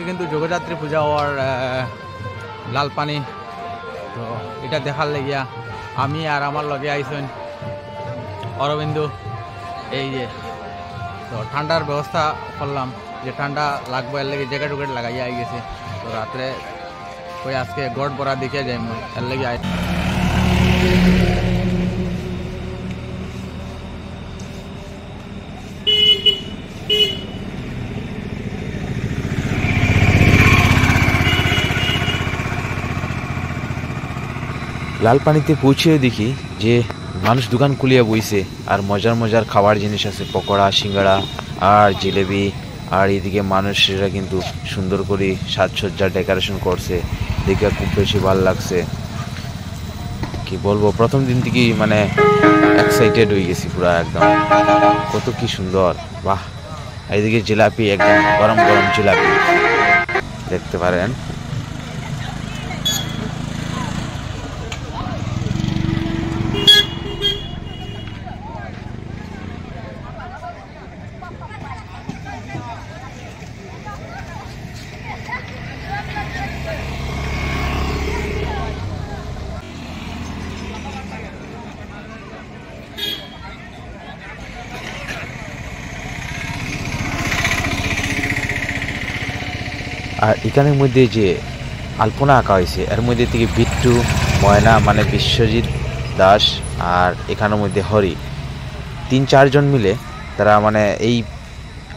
আজকে কিন্তু জগদ্ধাত্রী পূজা হওয়ার লাল পানি, তো এটা দেখার লাগিয়া আমি আর আমার লগে আইসেন অরবিন্দু। এই যে তো ঠান্ডার ব্যবস্থা করলাম, যে ঠান্ডা লাগবে এর লাগে জ্যাকেট উকেট লাগাইয়া আই গেছে। তো রাত্রে ওই আজকে গড় বড়া দেখে যাই এর লাগে আই। লাল পানিতে পৌঁছে দেখি যে মানুষ দোকান খুলিয়া বইছে, আর মজার মজার খাবার জিনিস আছে, পকোড়া, সিঙ্গাড়া আর জিলেবি। আর এদিকে মানুষেরা কিন্তু সুন্দর করে সাজসজ্জা ডেকোরেশন করছে, দেখে খুব বেশি ভালো লাগছে। কি বলবো, প্রথম দিন থেকেই মানে এক্সাইটেড হয়ে গেছি পুরা একদম, কত কি সুন্দর, বাহ। এইদিকে জিলাপি, একদম গরম গরম জিলাপি দেখতে পারেন। আর এখানের মধ্যে যে আলপনা আঁকা হয়েছে, এর মধ্যে থেকে বিট্টু, ময়না মানে বিশ্বজিৎ দাস, আর এখানের মধ্যে হরি, ৩-৪ জন মিলে তারা মানে এই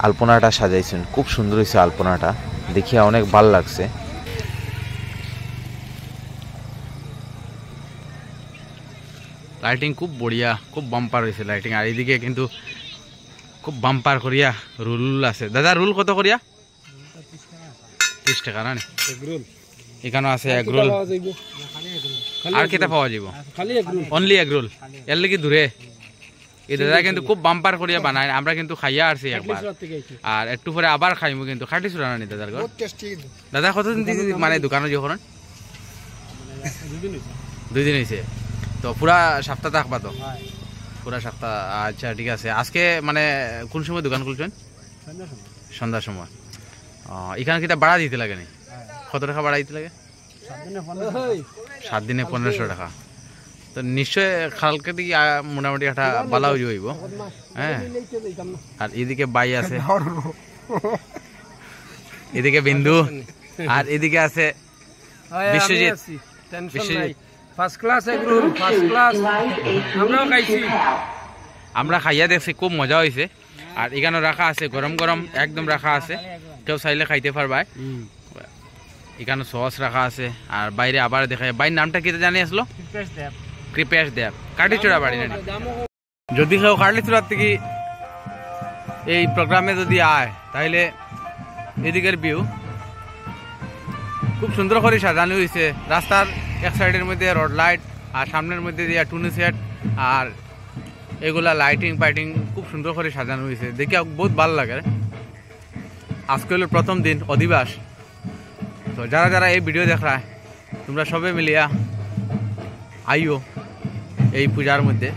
আলপনাটা সাজাইছেন। খুব সুন্দর হয়েছে আলপনাটা, দেখিয়া অনেক ভালো লাগছে। লাইটিং খুব বড়িয়া, খুব বাম্পার হয়েছে লাইটিং। আর এইদিকে কিন্তু খুব বাম্পার করিয়া রুল আছে। দাদা রুল কত করিয়া? 30 টাকা না? এখানে আছে এগ রোল। আর কেটা পাওয়া যাব? Only egg roll. এর লাগি দূরে এই দাদা কিন্তু খুব বাম্পার করিয়া বানায়, আমরা কিন্তু খাইয়া আসছি একবার, আর একটু পরে আবার খাইমু। কিন্তু খাটি চুরা না দাদার ঘর। দাদা কতদিন মানে দোকানে যখন? 2 দিন হয়েছে। তো পুরা সপ্তাহ থাকবা তো? পুরা সপ্তাহ। আচ্ছা ঠিক আছে। আজকে মানে কোন সময় দোকান খুলছেন? সন্ধ্যার সময়। এখানে কিটা ভাড়া দিতে লাগে নি? কত টাকা ভাড়া দিতে লাগে? 7 দিনে 1500 টাকা। তো নিশ্চয় কালকে দিকে মোটামুটি একটা বালা হয়ে যাইব। হ্যাঁ। আর এদিকে বাই আছে, এদিকে বিন্দু, আর এদিকে আছে Biswajit. First class egg roll, first class. আমরাও খাইছি, আমরা খাইয়া দেখছি, খুব মজা হয়েছে। আর এখানে রাখা আছে গরম গরম, একদম রাখা আছে, কেউ চাইলে খাইতে পারবা। এখানে সস রাখা আছে। আর বাইরে আবার দেখা যায়, বাইরের নামটা কি জানি আসলো? কৃপেশ দেব। কাটিচূড়া বাড়ি না? যদি কেউ কাটিচূড়ার থেকে এই প্রোগ্রামে যদি আয়, তাহলে এদিকের ভিউ খুব সুন্দর করে সাজানো হয়েছে। রাস্তার এক সাইডের মধ্যে রোড লাইট, আর সামনের মধ্যে দিয়া টুনি সেট, আর এগুলা লাইটিং পাইটিং খুব সুন্দর করে সাজানো হয়েছে, দেখে বহুত ভালো লাগে। আজকে হলো প্রথম দিন অধিবাস। তো যারা যারা এই ভিডিও দেখ রা, তোমরা সবে মিলিয়া আইও এই পূজার মধ্যে।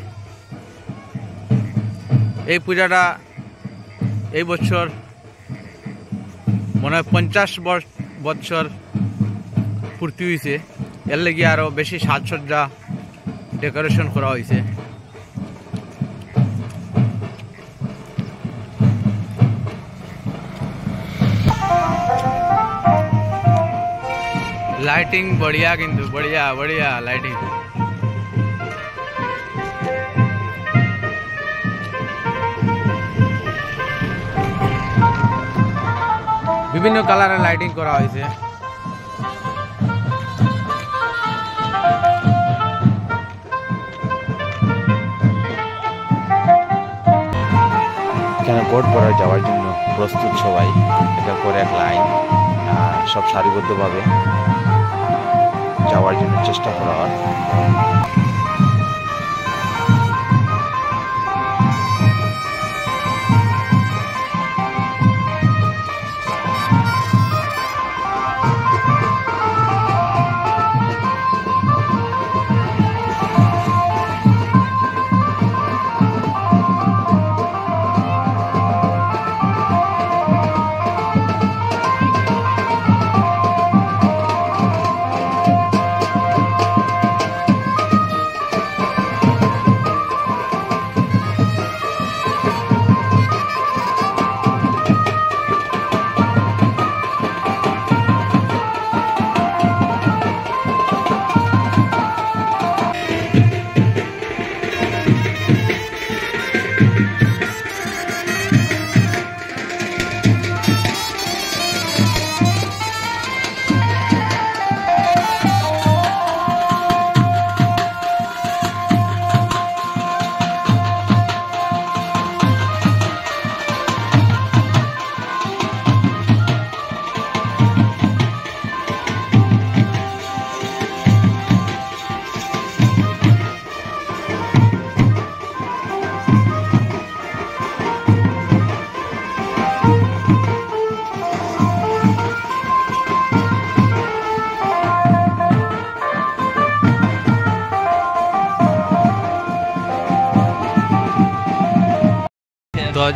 এই পূজাটা এই বছর মনে হয় 50 বছর পূর্তি হয়েছে। এর লেগে আরও বেশি সাজসজ্জা ডেকোরেশন করা হয়েছে। লাইটিং বড়িয়া, কিন্তু বড়িয়া বড়িয়া লাইটিং। বিভিন্ন কালারের লাইটিং করা হয়েছে। এখানে গড় পড়া যাওয়ার জন্য প্রস্তুত সবাই, একের পর এক লাইন, সব সারিবদ্ধভাবে যাওয়ার জন্য চেষ্টা করা হয়। তো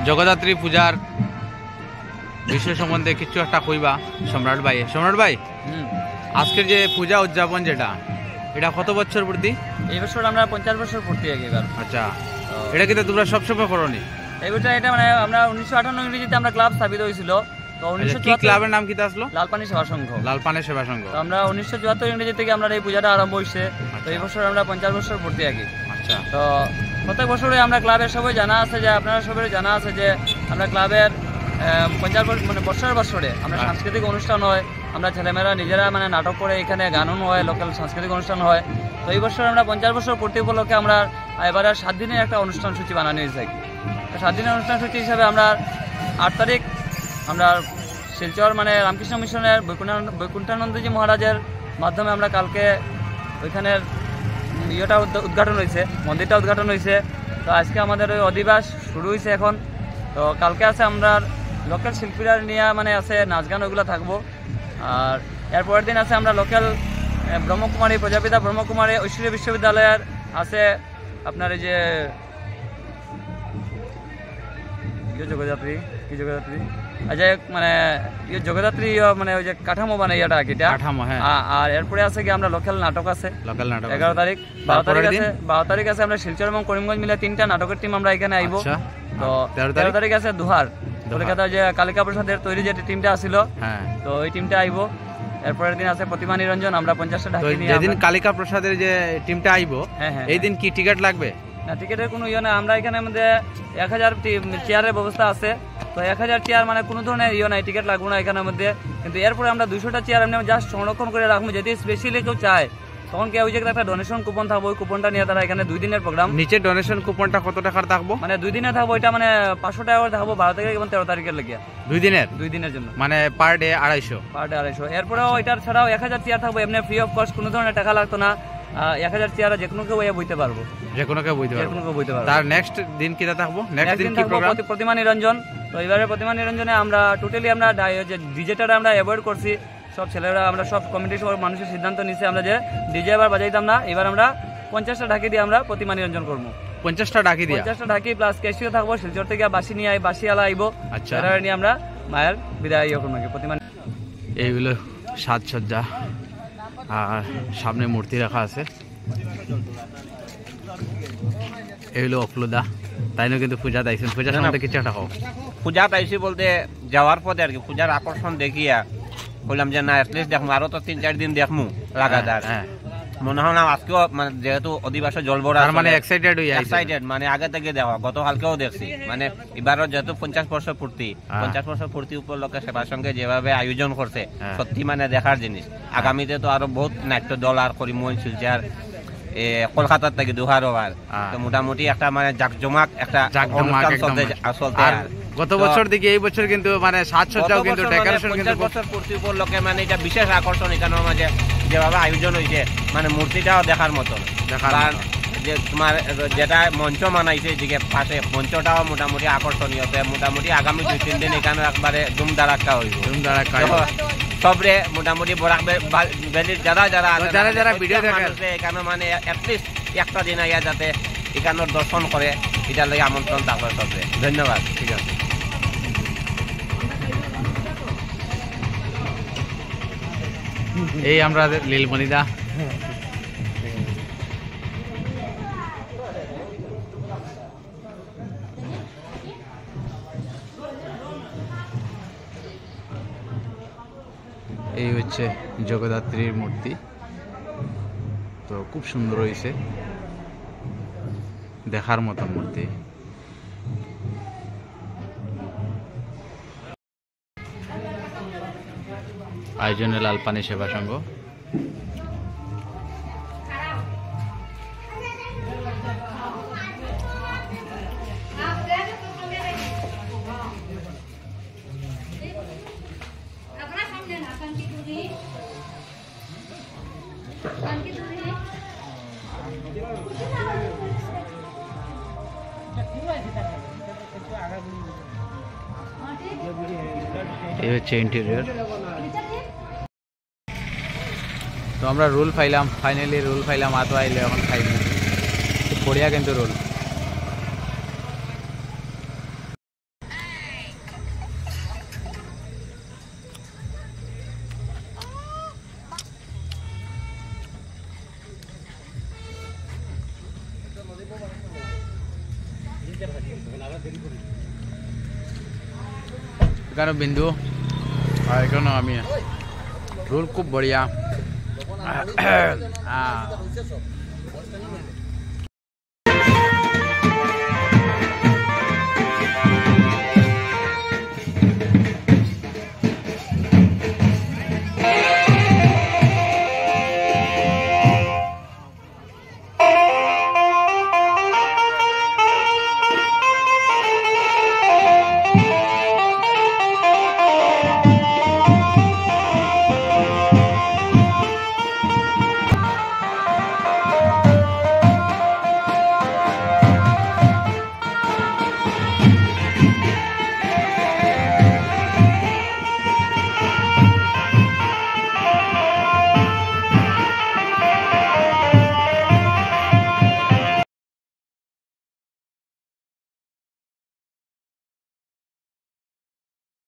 জগদ্ধাত্রী পূজার বিষয় সম্বন্ধে কিছু একটা কইবা সম্রাট ভাই। সম্রাট ভাই, আজকের যে পূজা উদযাপন যেটা, এটা কত বছর পূর্তি? এই বছর আমরা 50 বছর পূর্তি আগে এবার। আচ্ছা, এটা কিন্তু তোমরা সবসময় করোনি? এই বছর এটা মানে আমরা 1958 ইংরেজিতে আমরা ক্লাব স্থাপিত হয়েছিল। তো কি ক্লাবের নাম কি আসলো? লালপানি সেবা সংঘ। লালপানি সেবা সংঘ। তো আমরা 1974 ইংরেজি থেকে আমরা এই পূজাটা আরম্ভ হয়েছে। তো এই বছর আমরা 50 বছর পূর্তি আগে। আচ্ছা, তো প্রত্যেক বছরে আমরা ক্লাবের সবাই জানা আছে যে, আপনারা সবাই জানা আছে যে আমরা ক্লাবের 50 মানে বছরে আমরা সাংস্কৃতিক অনুষ্ঠান হয়, আমরা ছেলেমেয়েরা নিজেরা মানে নাটক করে, এখানে গানও হয়, লোকাল সাংস্কৃতিক অনুষ্ঠান হয়। তো এই বছর আমরা 50 বছর পূর্তি উপলক্ষে আমরা এবারে 7 দিনের একটা অনুষ্ঠান সূচি বানানো হয়েছে। 7 দিনের অনুষ্ঠান সূচি হিসাবে আমরা 8 তারিখ আমরা শিলচর মানে রামকৃষ্ণ মিশনের বৈকুণ্ঠানন্দজি মহারাজের মাধ্যমে আমরা কালকে ওইখানের ইয়েটা উদ্ঘাটন হয়েছে, মন্দিরটা উদ্ঘাটন হয়েছে। তো আজকে আমাদের ওই অধিবাস শুরু হয়েছে এখন। তো কালকে আছে আমরা লোকাল শিল্পীরা নিয়ে মানে আছে নাচ গান, ওইগুলো থাকবো। আর এরপরের দিন আছে আমরা লোকাল ব্রহ্মকুমারী প্রজাপিতা ব্রহ্মকুমারী ঐশ্বর্য বিশ্ববিদ্যালয়ের আছে আপনার এই যে জগদ্ধাত্রী আচ্ছা মানে জগদ্ধাত্রী মানে ওই যে কাঠামো মানে ইয়েটা এটা কাঠামো। হ্যাঁ, আর এরপরে আছে কি আমরা লোকাল নাটক আছে, লোকাল নাটক 11 তারিখ। 12 তারিখ আছে আমরা শিলচর এবং করিমগঞ্জ মিলে 3টা নাটকের টিম আমরা এখানে আইবো। তো 13 তারিখ আছে দুহার কলকাতা যে কালিকা প্রসাদের তৈরি যে টিমটা আসিল, তো ওই টিমটা আইবো। এরপরের দিন আছে প্রতিমা নিরঞ্জন, আমরা 50টা ঢাকি নিয়ে। যেদিন কালিকা প্রসাদের যে টিমটা আইবো, এই দিন কি টিকিট লাগবে? না, টিকিটের কোনো ইয়ে না। আমরা এখানে আমাদের 1000 চেয়ারের ব্যবস্থা আছে। তো 1000 চেয়ার মানে কোনো ধরনের ইয়ে নাই, টিকিট লাগবে না এখানের মধ্যে। কিন্তু এরপরে আমরা 200টা চেয়ার এমনি জাস্ট সংরক্ষণ করে রাখবো, যদি স্পেশালি কেউ চায় তখন কেউ যে একটা ডোনেশন কুপন থাকবো, ওই কুপনটা নিয়ে তারা এখানে 2 দিনের প্রোগ্রাম। নিচে ডোনেশন কুপনটা কত টাকার থাকবো? মানে 2 দিনে থাকবো, এটা মানে 500 টাকা করে থাকবো 12 থেকে এবং 13 তারিখের লেগে। 2 দিনের জন্য মানে পার ডে 250। এরপরেও এটার ছাড়াও 1000 চেয়ার থাকবো এমনি ফ্রি অফ কস্ট, কোনো ধরনের টাকা লাগতো না। 1000 চেয়ার যে কোনো কেউ বইতে পারবো, যে কোনো কেউ বইতে পারবো। তার নেক্সট দিন কি থাকবো? নেক্সট দিন কি প্রোগ্রাম? প্রতিমা নিরঞ্জন। তো এবারে প্রতিমা নিরঞ্জনে আমরা টোটালি আমরা যে ডিজেটা আমরা অ্যাভয়েড করছি। সব ছেলেরা আমরা সব কমিটি সব মানুষের সিদ্ধান্ত নিচ্ছে আমরা যে ডিজে এবার বাজাইতাম না। এবার আমরা 50টা ঢাকি দিয়ে আমরা প্রতিমা নিরঞ্জন করবো। 50টা ঢাকি দিয়ে 50টা ঢাকি প্লাস ক্যাশিও থাকবো। শিলচর থেকে বাসি নিয়ে বাসিওয়ালা আইবো। আচ্ছা, নিয়ে আমরা মায়ের বিদায় করবো প্রতিমা। এইগুলো সাজসজ্জা আর সামনে মূর্তি রাখা আছে। এগুলো অফলুদা, তাই না? কিন্তু পূজা তাইছেন, পূজার সামনে কিছু একটা হোক। পূজা তাইছি বলতে যাওয়ার পথে আর কি পূজার আকর্ষণ দেখিয়া বললাম যে না অ্যাটলিস্ট দেখমু, আরো তো 3-4 দিন দেখমু লাগাতার। মনে হয় না আজকেও মানে যেহেতু অধিবাসে জল ভরা মানে এক্সাইটেড মানে আগে থেকে দেওয়া, গতকালকেও দেখছি। মানে এবারও যেহেতু 50 বছর পূর্তি, 50 বছর পূর্তি উপলক্ষে সেবার সঙ্গে যেভাবে আয়োজন করছে সত্যি মানে দেখার জিনিস। আগামীতে তো আরো বহুত নাট্য দল আর করিমগঞ্জ, শিলচর, কলকাতার থেকে দুহার ওভার, তো মোটামুটি একটা মানে জাকজমাক একটা অনুষ্ঠান চলতে। গত বছর দিকে এই বছর কিন্তু মানে সাজসজ্জাও কিন্তু ডেকোরেশন কিন্তু 50 বছর পূর্তি উপলক্ষে মানে এটা বিশেষ আকর্ষণ। এখানে মাঝে যেভাবে আয়োজন হয়েছে মানে মূর্তিটাও দেখার মতন। যে তোমার যেটা মঞ্চ মানাইছে এদিকে পাশে, মঞ্চটাও মোটামুটি আকর্ষণীয়। মোটামুটি আগামী 2-3 দিন এখানে একবারে ধুমধারাক্কা হইব। সবরে মোটামুটি বরাক ভ্যালির যারা ভিডিও দেখে এখানে মানে অ্যাটলিস্ট একটা দিন আইয়া যাতে এখানের দর্শন করে, এটার লাগে আমন্ত্রণ থাকবে সবরে। ধন্যবাদ। ঠিক আছে। এই আমরা লীলমণিদা এই হচ্ছে জগদ্ধাত্রীর মূর্তি। তো খুব সুন্দর হয়েছে, দেখার মতন মূর্তি। আয়োজনে লাল পানি সেবা সংঘ। এই হচ্ছে ইন্টেরিয়র। তো আমরা রোল পাইলাম, ফাইনালি রোল পাইলাম, আতো আইলে এখন খাইনি, খুব বড়িয়া কিন্তু রোল। এখানে বিন্দু আর এখানে আমি, রোল খুব বড়িয়া।